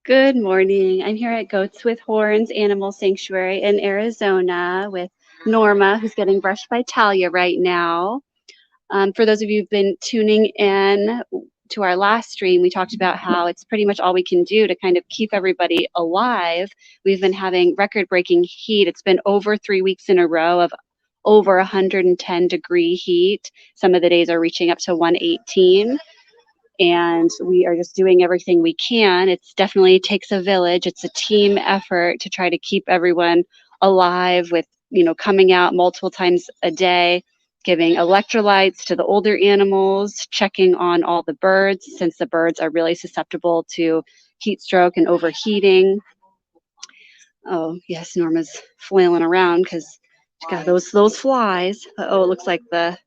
Good morning. I'm here at Goats with Horns Animal Sanctuary in Arizona with Norma, who's getting brushed by Talia right now. For those of you who've been tuning in to our last stream, we talked about how it's pretty much all we can do to kind of keep everybody alive. We've been having record-breaking heat. It's been over 3 weeks in a row of over 110-degree heat. Some of the days are reaching up to 118, and we are just doing everything we can. It's definitely takes a village. It's a team effort to try to keep everyone alive with, coming out multiple times a day, giving electrolytes to the older animals, checking on all the birds, since the birds are really susceptible to heat stroke and overheating. Oh, yes, Norma's flailing around because she's got those flies. Oh, it looks like the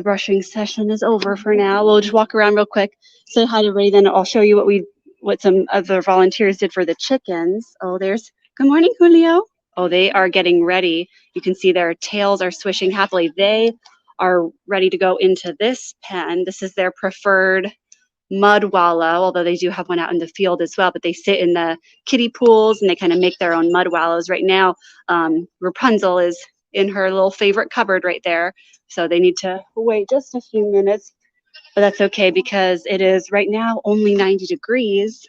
brushing session is over for now. We'll just walk around real quick, say hi to everybody, then I'll show you what some other volunteers did for the chickens. Oh, good morning, Julio. Oh, they are getting ready. You can see their tails are swishing happily. They are ready to go into this pen. This is their preferred mud wallow, although they do have one out in the field as well, but they sit in the kiddie pools and they kind of make their own mud wallows. Right now, Rapunzel is in her little favorite cupboard right there. So they need to wait just a few minutes, but that's okay because it is right now only 90 degrees.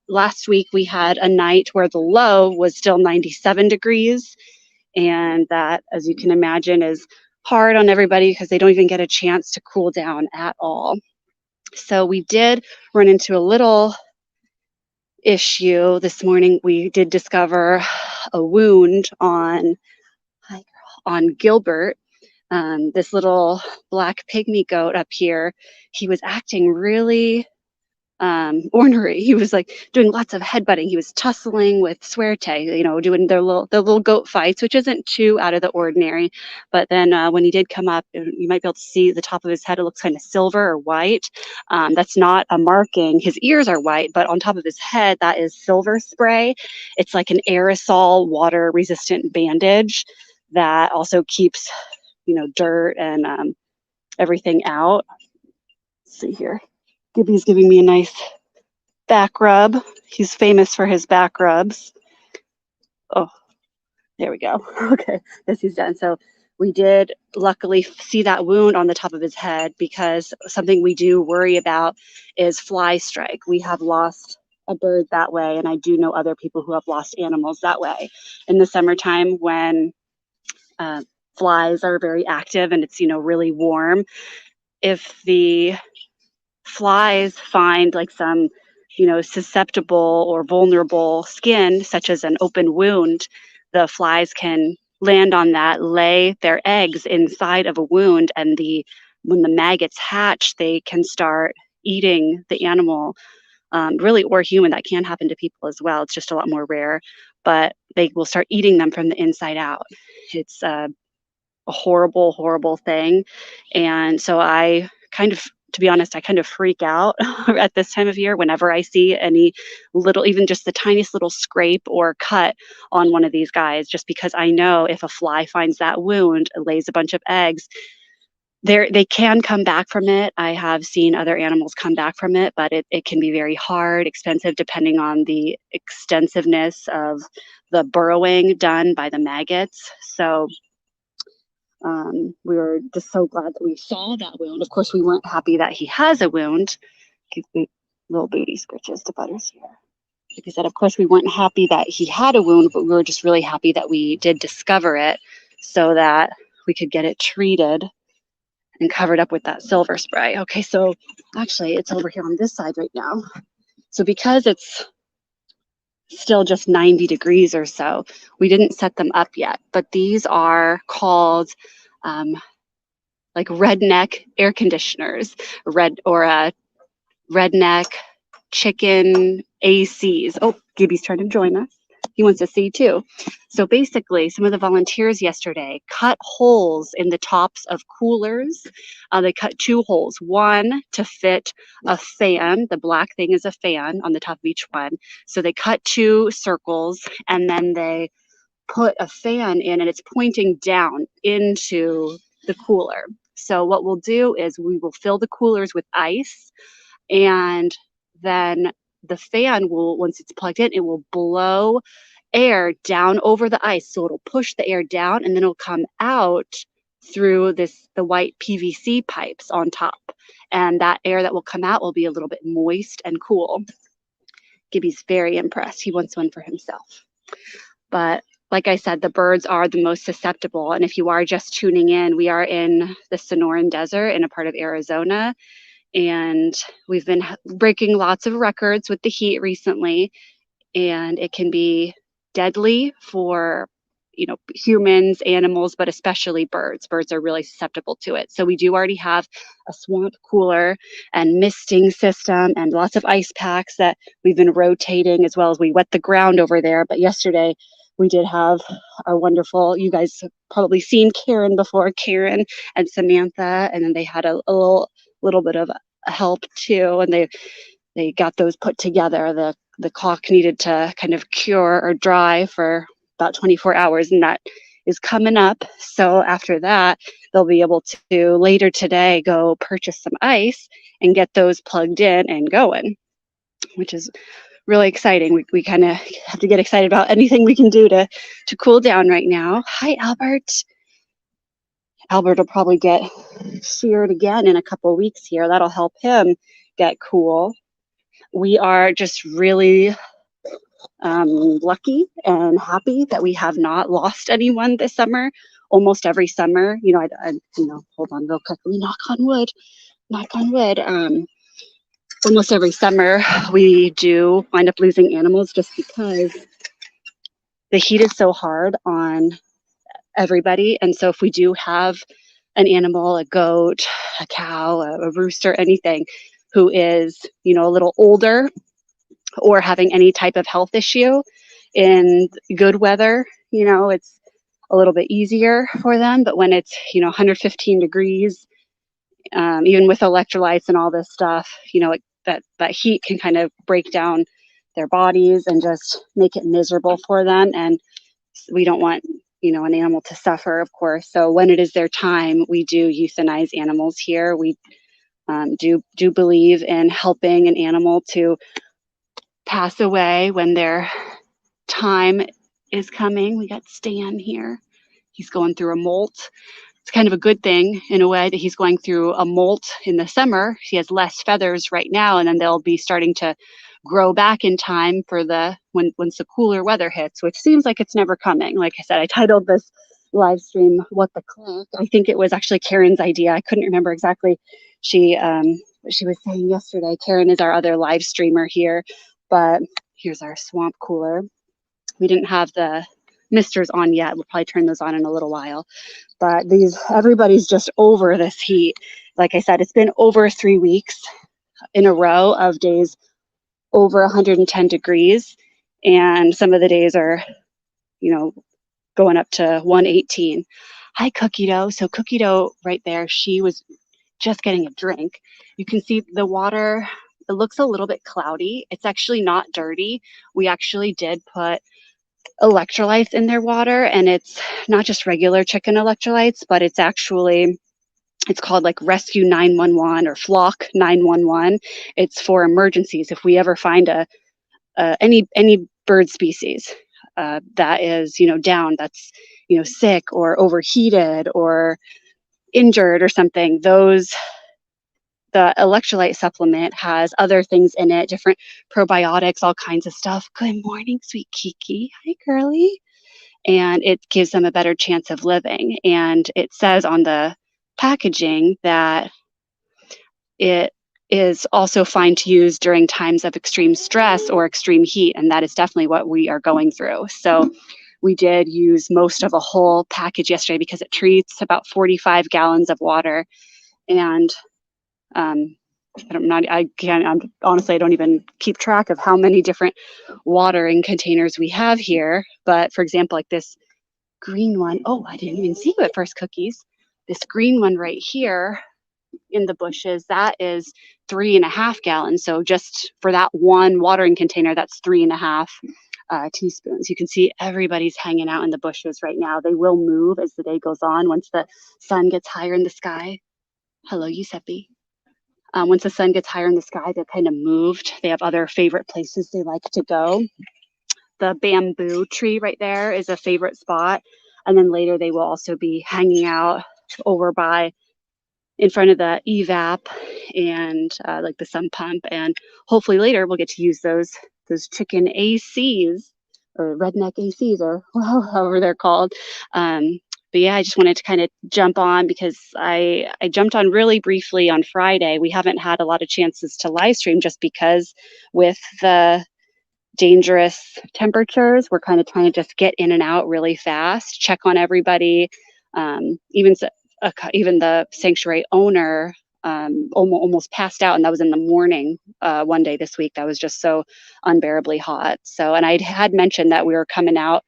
Last week we had a night where the low was still 97 degrees. And that, as you can imagine, is hard on everybody because they don't even get a chance to cool down at all. So we did run into a little issue this morning. We did discover a wound on Gilbert, this little black pygmy goat up here. He was acting really ornery. He was like doing lots of headbutting. He was tussling with Suerte, doing their little goat fights, which isn't too out of the ordinary. But then when he did come up, you might be able to see the top of his head. It looks kind of silver or white. That's not a marking. His ears are white, but on top of his head, that is silver spray. It's like an aerosol water resistant bandage that also keeps, dirt and everything out. Let's see here. Gibby's giving me a nice back rub. He's famous for his back rubs. Oh, there we go. Okay, yes, he's done. So we did luckily see that wound on the top of his head, because something we do worry about is fly strike. We have lost a bird that way, and I do know other people who have lost animals that way. In the summertime, when flies are very active and it's, really warm, if the flies find like some, susceptible or vulnerable skin, such as an open wound, the flies can land on that, lay their eggs inside of a wound, and when the maggots hatch, they can start eating the animal, really, or human. That can happen to people as well. It's just a lot more rare, but they will start eating them from the inside out. It's a horrible, horrible thing. And so to be honest, I kind of freak out at this time of year whenever I see any little, even just the tiniest little scrape or cut on one of these guys, just because I know if a fly finds that wound, lays a bunch of eggs, they can come back from it. I have seen other animals come back from it, but it can be very hard, expensive, depending on the extensiveness of the burrowing done by the maggots. So we were just so glad that we saw that wound. Of course, we weren't happy that he has a wound. Give me little booty scritches to Butters here. Like I said, of course, we weren't happy that he had a wound, but we were just really happy that we did discover it so that we could get it treated and covered up with that silver spray. Okay, so actually it's over here on this side right now. So because it's still just 90 degrees or so, we didn't set them up yet, but these are called like redneck air conditioners, redneck chicken ACs. Oh, Gibby's trying to join us. He wants to see too. So basically, some of the volunteers yesterday cut holes in the tops of coolers. They cut 2 holes, one to fit a fan. The black thing is a fan on the top of each one. So they cut 2 circles, and then they put a fan in, and it's pointing down into the cooler. So what we'll do is we will fill the coolers with ice, and then the fan will, once it's plugged in, it will blow air down over the ice. So it'll push the air down and then it'll come out through the white PVC pipes on top. And that air that will come out will be a little bit moist and cool. Gibby's very impressed. He wants one for himself. But like I said, the birds are the most susceptible. And if you are just tuning in, we are in the Sonoran Desert in a part of Arizona. And we've been breaking lots of records with the heat recently. And it can be deadly for, humans, animals, but especially birds. Birds are really susceptible to it. So we do already have a swamp cooler and misting system and lots of ice packs that we've been rotating, as well as we wet the ground over there. But yesterday we did have our wonderful, you guys have probably seen Karen before, Karen and Samantha, and then they had a little bit of help too, and they got those put together. The caulk needed to kind of cure or dry for about 24 hours, and that is coming up. So after that, they'll be able to later today go purchase some ice and get those plugged in and going, which is really exciting. We kind of have to get excited about anything we can do to cool down right now. Hi, Albert. Albert will probably get sheared again in a couple of weeks here. That'll help him get cool. We are just really lucky and happy that we have not lost anyone this summer. Almost every summer, hold on real quickly, knock on wood. Almost every summer we do wind up losing animals just because the heat is so hard on everybody. And so if we do have an animal, a goat, a cow, a rooster, anything who is, a little older or having any type of health issue in good weather, it's a little bit easier for them. But when it's, 115 degrees, even with electrolytes and all this stuff, that heat can kind of break down their bodies and just make it miserable for them. And we don't want, an animal to suffer, of course. So when it is their time, we do euthanize animals here. We do believe in helping an animal to pass away when their time is coming. We got Stan here. He's going through a molt. It's kind of a good thing in a way that he's going through a molt in the summer. He has less feathers right now, and then they'll be starting to grow back in time for once the cooler weather hits, which seems like it's never coming. Like I said, I titled this live stream "What the Cluck." I think it was actually Karen's idea. I couldn't remember exactly what she was saying yesterday. Karen is our other live streamer here, but here's our swamp cooler. We didn't have the misters on yet. We'll probably turn those on in a little while. But everybody's just over this heat. Like I said, it's been over 3 weeks in a row of days over 110 degrees. And some of the days are, going up to 118. Hi, Cookie Dough. So Cookie Dough right there, she was just getting a drink. You can see the water, it looks a little bit cloudy. It's actually not dirty. We actually did put electrolytes in their water, and it's not just regular chicken electrolytes, but it's called like Rescue 911 or Flock 911. It's for emergencies. If we ever find any bird species that is down, that's sick or overheated or injured or something, the electrolyte supplement has other things in it, different probiotics, all kinds of stuff. Good morning, sweet Kiki. Hi, girly. And it gives them a better chance of living. And it says on the packaging that it is also fine to use during times of extreme stress or extreme heat. And that is definitely what we are going through. So we did use most of a whole package yesterday because it treats about 45 gallons of water. And honestly, I don't even keep track of how many different watering containers we have here. But for example, like this green one, oh, I didn't even see you at first, Cookies. This green one right here in the bushes, that is 3.5 gallons. So just for that one watering container, that's 3.5 teaspoons. You can see everybody's hanging out in the bushes right now. They will move as the day goes on once the sun gets higher in the sky. Hello, Giuseppe. Once the sun gets higher in the sky, they're kind of moved. They have other favorite places they like to go. The bamboo tree right there is a favorite spot. And then later they will also be hanging out over by in front of the evap and like the sump pump. And hopefully later we'll get to use those chicken ACs or redneck ACs or however they're called. But yeah, I just wanted to kind of jump on because I jumped on really briefly on Friday. We haven't had a lot of chances to live stream just because with the dangerous temperatures, we're kind of trying to just get in and out really fast, check on everybody. Even even the sanctuary owner almost passed out, and that was in the morning one day this week. That was just so unbearably hot. So, and I had mentioned that we were coming out,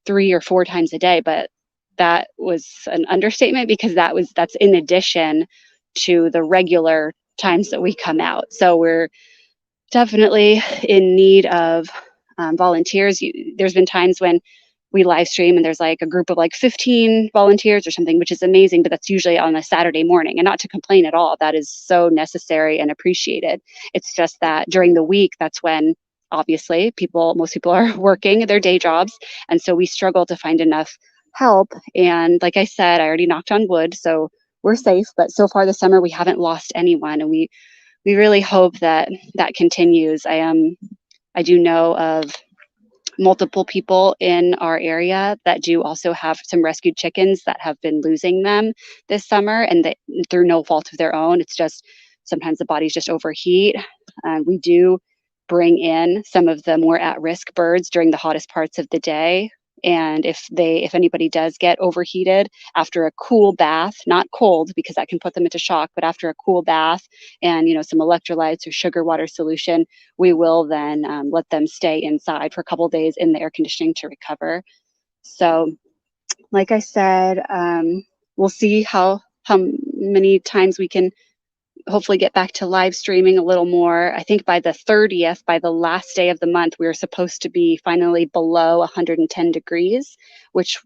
3 or 4 times a day, but that was an understatement because that's in addition to the regular times that we come out. So we're definitely in need of volunteers. There's been times when we live stream and there's like a group of like 15 volunteers or something, which is amazing, but that's usually on a Saturday morning, and not to complain at all. That is so necessary and appreciated. It's just that during the week, that's when obviously most people are working their day jobs. And so we struggle to find enough help. And like I said, I already knocked on wood, so we're safe. But so far this summer, we haven't lost anyone. And we really hope that that continues. I do know of multiple people in our area that do also have some rescued chickens that have been losing them this summer, and through no fault of their own. It's just sometimes the bodies just overheat. We do bring in some of the more at-risk birds during the hottest parts of the day. And if anybody does get overheated after a cool bath, not cold because that can put them into shock, but after a cool bath and some electrolytes or sugar water solution, we will then let them stay inside for a couple of days in the air conditioning to recover. So, like I said, we'll see how many times we can hopefully get back to live streaming a little more. I think by the 30th, by the last day of the month, we are supposed to be finally below 110 degrees, it's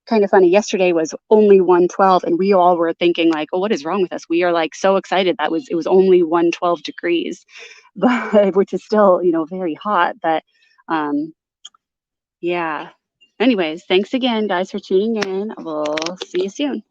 kind of funny. Yesterday was only 112 and we all were thinking like, oh, what is wrong with us? We are like so excited it was only 112 degrees, but which is still, very hot. But yeah. Anyways, thanks again, guys, for tuning in. We'll see you soon.